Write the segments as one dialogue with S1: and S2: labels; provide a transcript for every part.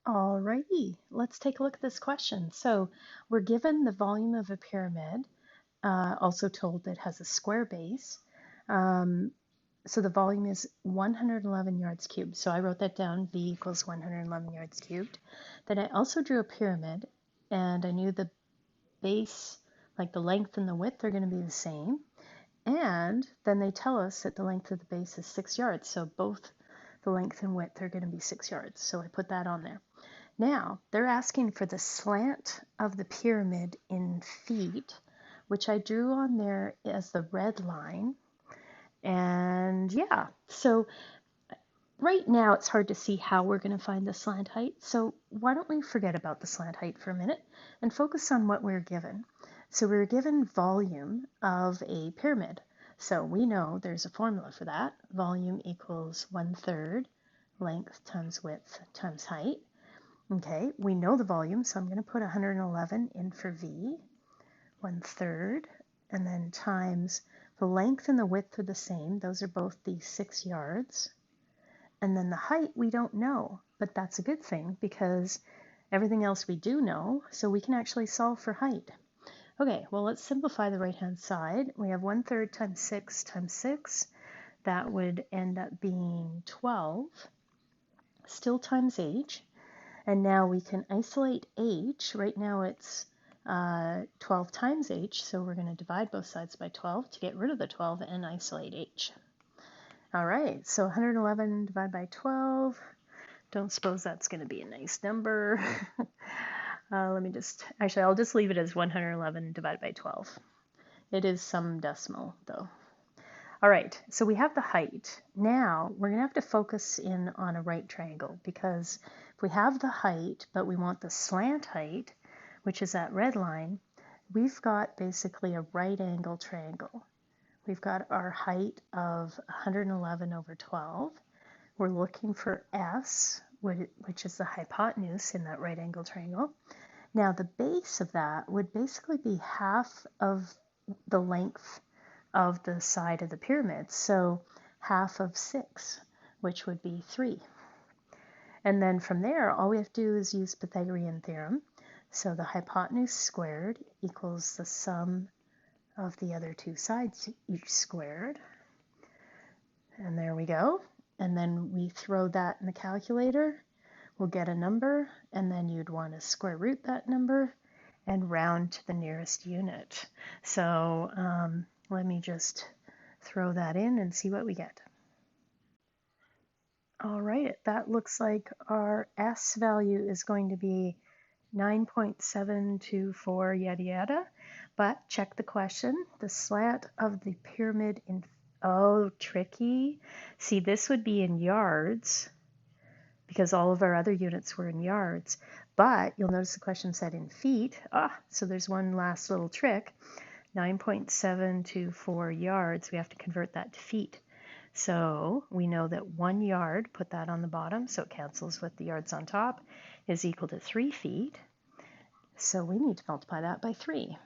S1: Alrighty, let's take a look at this question. So we're given the volume of a pyramid, also told that it has a square base. So the volume is 111 yards cubed. So I wrote that down, V equals 111 yards cubed. Then I also drew a pyramid, and I knew the base, like the length and the width, are going to be the same. And then they tell us that the length of the base is 6 yards. So both the length and width are going to be 6 yards. So I put that on there. Now, they're asking for the slant of the pyramid in feet, which I drew on there as the red line. And yeah, so right now it's hard to see how we're going to find the slant height. So why don't we forget about the slant height for a minute and focus on what we're given. So we're given volume of a pyramid. So we know there's a formula for that. Volume equals 1/3 length times width times height. Okay, we know the volume, so I'm going to put 111 in for V, 1/3, and then times the length and the width are the same. Those are both the 6 yards. And then the height we don't know, but that's a good thing because everything else we do know, so we can actually solve for height. Okay, well, let's simplify the right-hand side. We have 1/3 times 6 times 6. That would end up being 12, still times h. And now we can isolate h. Right now it's 12 times h, so we're going to divide both sides by 12 to get rid of the 12 and isolate h. All right, so 111 divided by 12. Don't suppose that's going to be a nice number. Actually, I'll just leave it as 111 divided by 12. It is some decimal, though. All right, so we have the height. Now we're going to have to focus in on a right triangle because if we have the height, but we want the slant height, which is that red line, we've got basically a right angle triangle. We've got our height of 111 over 12. We're looking for S, which is the hypotenuse in that right angle triangle. Now the base of that would basically be half of the length of the side of the pyramid, so half of 6, which would be 3. And then from there, all we have to do is use Pythagorean theorem. So the hypotenuse squared equals the sum of the other two sides, each squared. And there we go. And then we throw that in the calculator. We'll get a number, and then you'd want to square root that number and round to the nearest unit. So let me just throw that in and see what we get. All right, that looks like our S value is going to be 9.724 yada yada, but check the question. The slant of the pyramid in, oh, tricky. See, this would be in yards because all of our other units were in yards, but you'll notice the question said in feet. So there's one last little trick. 9.724 yards, we have to convert that to feet. So we know that 1 yard, put that on the bottom so it cancels with the yards on top, is equal to 3 feet. So we need to multiply that by 3.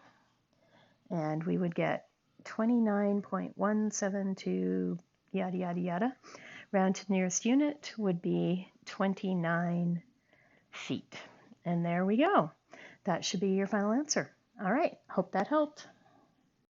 S1: And we would get 29.172 yada yada yada. Round to the nearest unit would be 29 feet. And there we go. That should be your final answer. All right, hope that helped.